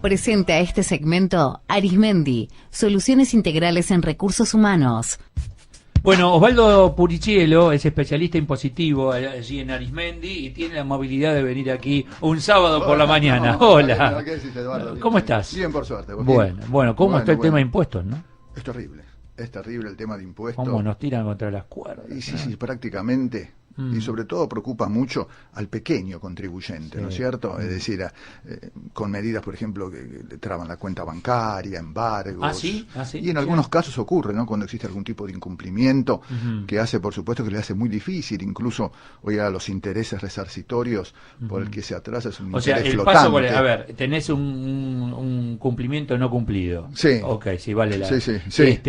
Presenta este segmento Arismendi, soluciones integrales en recursos humanos. Bueno, Osvaldo Purichielo es especialista impositivo allí en Arismendi y tiene la amabilidad de venir aquí un sábado por la mañana. Hola. ¿Qué decís, Eduardo? ¿Cómo estás? Bien, por suerte. Bueno, ¿cómo está el tema de impuestos, no? Es terrible el tema de impuestos. ¿Cómo nos tiran contra las cuerdas? Y sí, prácticamente. Y sobre todo preocupa mucho al pequeño contribuyente, ¿no es cierto? Es decir, con medidas, por ejemplo, que le traban la cuenta bancaria, embargos. ¿Ah, sí? Y en algunos casos ocurre, ¿no? Cuando existe algún tipo de incumplimiento que hace, por supuesto, que le hace muy difícil, incluso, oiga, los intereses resarcitorios por el que se atrasa es un interés flotante. Paso por a ver, tenés un cumplimiento no cumplido. Sí. Ok, sí, vale la... Sí.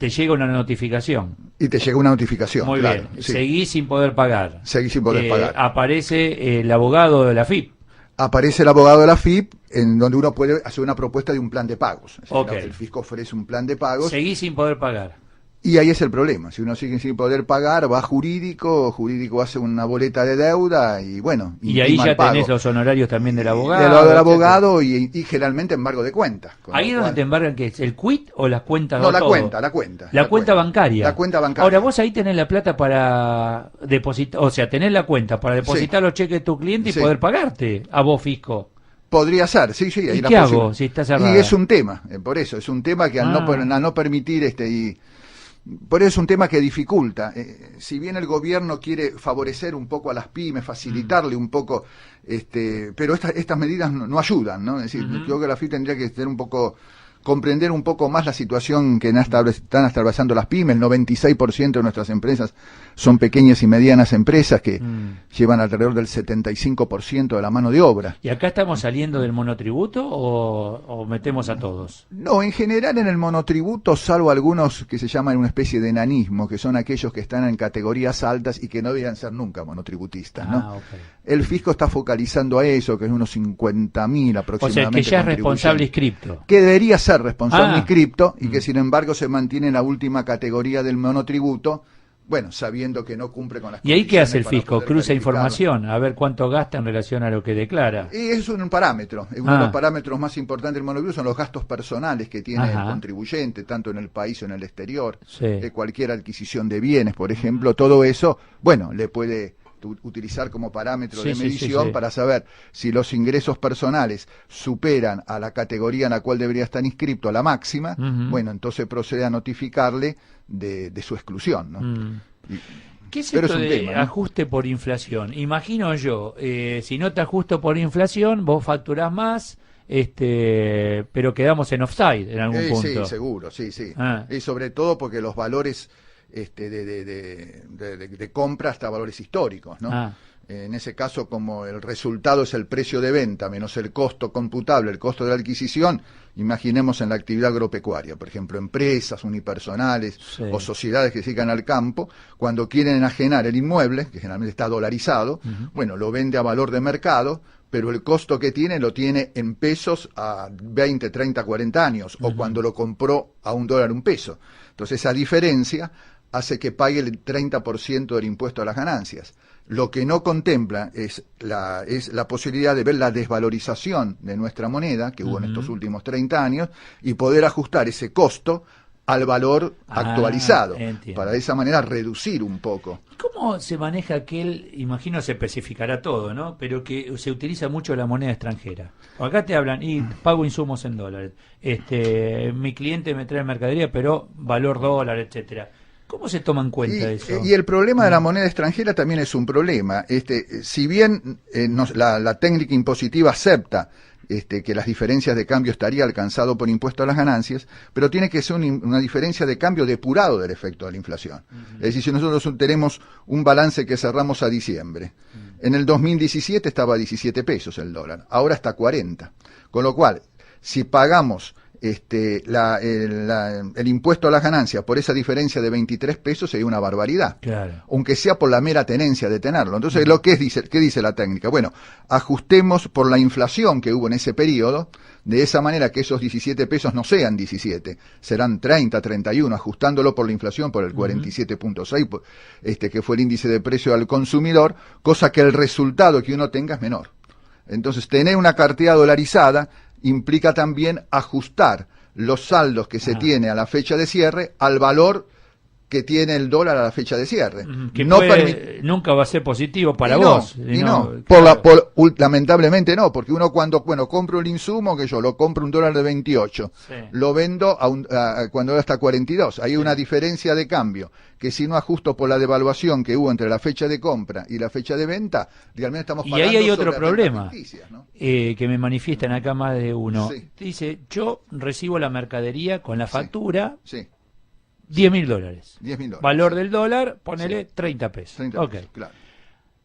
Te llega una notificación. Y te llega una notificación. Muy claro, bien. Sí. Seguís sin poder pagar. Seguís sin poder pagar. Aparece el abogado de la FIP. Aparece el abogado de la FIP, en donde uno puede hacer una propuesta de un plan de pagos. Es decir, Okay. el fisco ofrece un plan de pagos. Seguís sin poder pagar. Y ahí es el problema. Si uno sigue sin poder pagar, va a jurídico hace una boleta de deuda y bueno. Y ahí ya tenés los honorarios también del abogado. Del abogado y generalmente embargo de cuenta. Ahí es donde te embargan, ¿qué es? ¿El quit o las cuentas? No, la todo? cuenta. La cuenta bancaria. La cuenta bancaria. Ahora, vos ahí tenés la plata para depositar, o sea, tenés la cuenta para depositar los cheques de tu cliente y poder pagarte a vos, fisco. Podría ser, sí. ¿Y qué hago si está cerrada? Y es un tema, por eso, es un tema que al no permitir por eso es un tema que dificulta. Si bien el gobierno quiere favorecer un poco a las pymes, facilitarle un poco, pero estas medidas no ayudan, ¿no? Es decir, creo que la FIP tendría que tener comprender un poco más la situación que están atravesando las pymes. El 96% de nuestras empresas son pequeñas y medianas empresas que llevan alrededor del 75% de la mano de obra. ¿Y acá estamos saliendo del monotributo o metemos a todos? No, en general en el monotributo, salvo algunos que se llaman una especie de enanismo, que son aquellos que están en categorías altas y que no deberían ser nunca monotributistas, ¿no? Okay. El fisco está focalizando a eso, que es unos 50.000 aproximadamente. O sea, que ya es responsable inscripto. Que debería ser responsable inscripto y que sin embargo se mantiene en la última categoría del monotributo, bueno, sabiendo que no cumple con las condiciones. ¿Y ahí qué hace el fisco? Cruza verificarlo. información, a ver cuánto gasta en relación a lo que declara. Y es un parámetro. Uno de los parámetros más importantes del monotributo son los gastos personales que tiene el contribuyente, tanto en el país o en el exterior. Cualquier adquisición de bienes, por ejemplo, todo eso, bueno, le puede utilizar como parámetro de medición para saber si los ingresos personales superan a la categoría en la cual debería estar inscrito, a la máxima, bueno, entonces procede a notificarle de su exclusión, ¿no? ¿Qué es esto de ajuste por inflación? Imagino yo, si no te ajusto por inflación, vos facturás más, pero quedamos en offside en algún punto. Sí, seguro, sí. Y sobre todo porque los valores de compra hasta valores históricos, ¿no? En ese caso, como el resultado es el precio de venta menos el costo computable, el costo de la adquisición, imaginemos en la actividad agropecuaria, por ejemplo, empresas unipersonales o sociedades que se dedican al campo, cuando quieren enajenar el inmueble, que generalmente está dolarizado, bueno, lo vende a valor de mercado, pero el costo que tiene lo tiene en pesos a 20, 30, 40 años, o cuando lo compró a $1 un peso. Entonces esa diferencia hace que pague el 30% del impuesto a las ganancias. Lo que no contempla es la posibilidad de ver la desvalorización de nuestra moneda, que hubo en estos últimos 30 años, y poder ajustar ese costo al valor actualizado, para de esa manera reducir un poco. ¿Cómo se maneja aquel, imagino se especificará todo, ¿no? Pero que se utiliza mucho la moneda extranjera? Acá te hablan, y pago insumos en dólares, mi cliente me trae mercadería, pero valor dólar, etcétera. ¿Cómo se toma en cuenta eso? Y el problema de la moneda extranjera también es un problema. Si bien la técnica impositiva acepta que las diferencias de cambio estaría alcanzado por impuesto a las ganancias, pero tiene que ser una diferencia de cambio depurado del efecto de la inflación. Es decir, si nosotros tenemos un balance que cerramos a diciembre, en el 2017 estaba a 17 pesos el dólar, ahora está a 40. Con lo cual, si pagamos el impuesto a las ganancias por esa diferencia de 23 pesos sería una barbaridad, aunque sea por la mera tenencia de tenerlo. Entonces, ¿qué dice la técnica? Bueno, ajustemos por la inflación que hubo en ese periodo, de esa manera que esos 17 pesos no sean 17, serán 30, 31, ajustándolo por la inflación por el 47.6, que fue el índice de precio al consumidor, cosa que el resultado que uno tenga es menor. Entonces, tener una cartera dolarizada implica también ajustar los saldos que se tiene a la fecha de cierre al valor que tiene el dólar a la fecha de cierre. Que nunca va a ser positivo para vos. Lamentablemente no, porque uno cuando compro un insumo, que yo lo compro $1 de 28, lo vendo cuando está 42. Hay una diferencia de cambio, que si no ajusto por la devaluación que hubo entre la fecha de compra y la fecha de venta, realmente estamos pagando. Y ahí hay otro problema, ¿no? Que me manifiestan acá más de uno. Sí. Dice, yo recibo la mercadería con la factura... Sí. $10.000. $10.000. Valor del dólar, ponele 30 pesos. 30 ok. pesos, claro.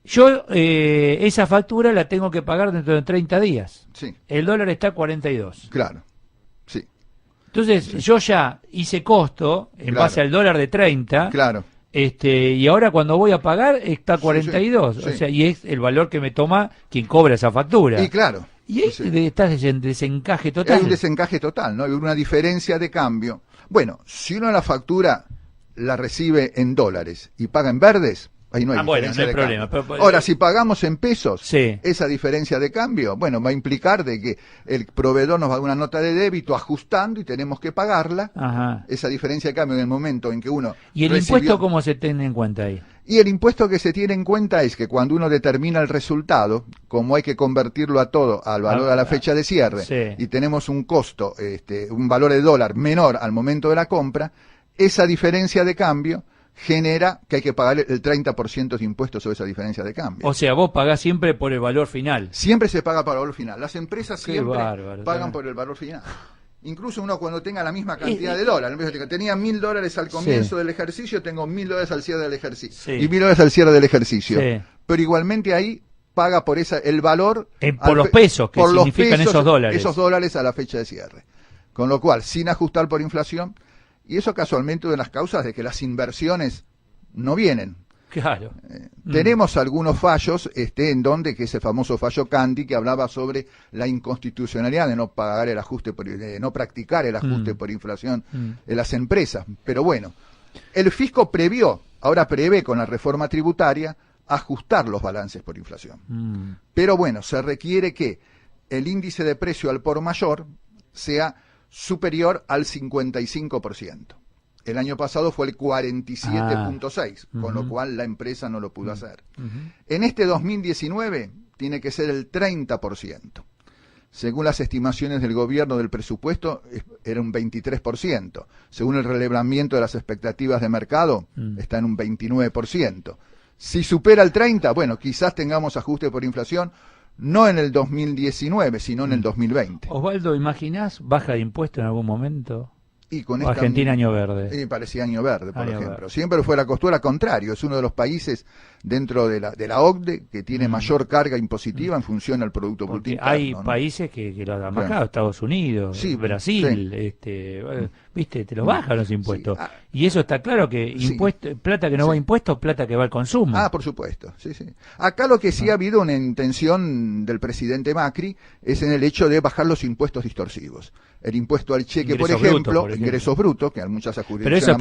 Yo esa factura la tengo que pagar dentro de 30 días. Sí. El dólar está a 42. Claro. Sí. Entonces, yo ya hice costo en base al dólar de 30. Claro. Y ahora cuando voy a pagar está a 42. Sí. O sea, y es el valor que me toma quien cobra esa factura. Y claro. Y ahí estás en desencaje total. Hay un desencaje total, ¿no? Hay una diferencia de cambio. Bueno, si uno la factura la recibe en dólares y paga en verdes, ahí no hay diferencia no hay de problema. cambio. Ahora, si pagamos en pesos, sí, esa diferencia de cambio, bueno, va a implicar de que el proveedor nos va a dar una nota de débito ajustando y tenemos que pagarla. Ajá. Esa diferencia de cambio en el momento en que uno ¿Y el impuesto cómo se tiene en cuenta ahí? Y el impuesto que se tiene en cuenta es que cuando uno determina el resultado, como hay que convertirlo a todo al valor a la fecha de cierre, y tenemos un costo, un valor de dólar menor al momento de la compra, esa diferencia de cambio genera que hay que pagar el 30% de impuestos sobre esa diferencia de cambio. O sea, vos pagás siempre por el valor final. Siempre se paga por el valor final. Las empresas siempre bárbaro, pagan por el valor final. Incluso uno cuando tenga la misma cantidad de dólares, tenía $1.000 al comienzo del ejercicio, tengo $1.000 al cierre del ejercicio, y $1.000 al cierre del ejercicio. Pero igualmente ahí paga por el valor por los pesos que significan esos dólares. Esos dólares a la fecha de cierre. Con lo cual, sin ajustar por inflación, y eso casualmente una de las causas de que las inversiones no vienen. Claro. Tenemos algunos fallos en donde, que es el famoso fallo Candy, que hablaba sobre la inconstitucionalidad de no pagar el ajuste de no practicar el ajuste por inflación en las empresas. Pero bueno, el fisco ahora prevé con la reforma tributaria ajustar los balances por inflación. Pero bueno, se requiere que el índice de precio al por mayor sea superior al 55%. El año pasado fue el 47.6, con lo cual la empresa no lo pudo hacer. En este 2019 tiene que ser el 30%. Según las estimaciones del gobierno del presupuesto, era un 23%. Según el relevamiento de las expectativas de mercado, está en un 29%. Si supera el 30%, bueno, quizás tengamos ajuste por inflación, no en el 2019, sino en el 2020. Osvaldo, ¿imaginás baja de impuestos en algún momento? Y con Argentina año verde. Parecía año verde, por ejemplo. Siempre fue la costura contrario. Es uno de los países dentro de la OCDE que tiene mayor carga impositiva en función al Producto Bruto Interno. Hay países que lo han bajado, Estados Unidos, Brasil, viste, te lo bajan los impuestos. Y eso está claro que plata que no va a impuestos, plata que va al consumo. Por supuesto. Acá lo que sí ha habido una intención del presidente Macri es en el hecho de bajar los impuestos distorsivos. El impuesto al cheque, ingresos por ejemplo, ingresos brutos, que a muchas jurisdicciones pero eso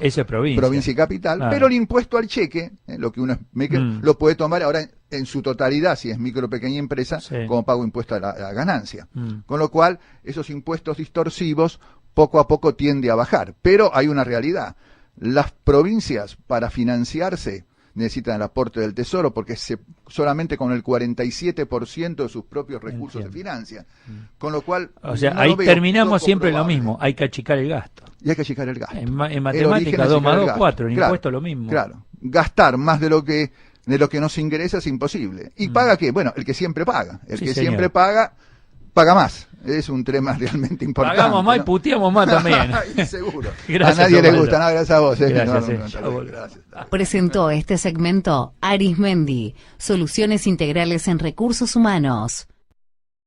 es provincia y capital, pero el impuesto al cheque, lo que uno lo puede tomar ahora en su totalidad, si es micro o pequeña empresa, como pago impuesto a la ganancia. Con lo cual, esos impuestos distorsivos poco a poco tiende a bajar. Pero hay una realidad. Las provincias, para financiarse, necesitan el aporte del Tesoro porque solamente con el 47% de sus propios recursos se financian. Con lo cual, o sea, ahí terminamos siempre lo mismo, hay que achicar el gasto. Y hay que achicar el gasto. En matemática 2 más 2, 4, en impuesto lo mismo. Claro, gastar más de lo que nos ingresa es imposible. ¿Y paga qué? Bueno, el que siempre paga. Siempre paga más. Es un tema realmente importante. Pagamos más y puteamos más también. Seguro. Gracias, a nadie le gusta. Nada, gracias a vos. Gracias. Presentó este segmento Arismendi, Soluciones Integrales en Recursos Humanos.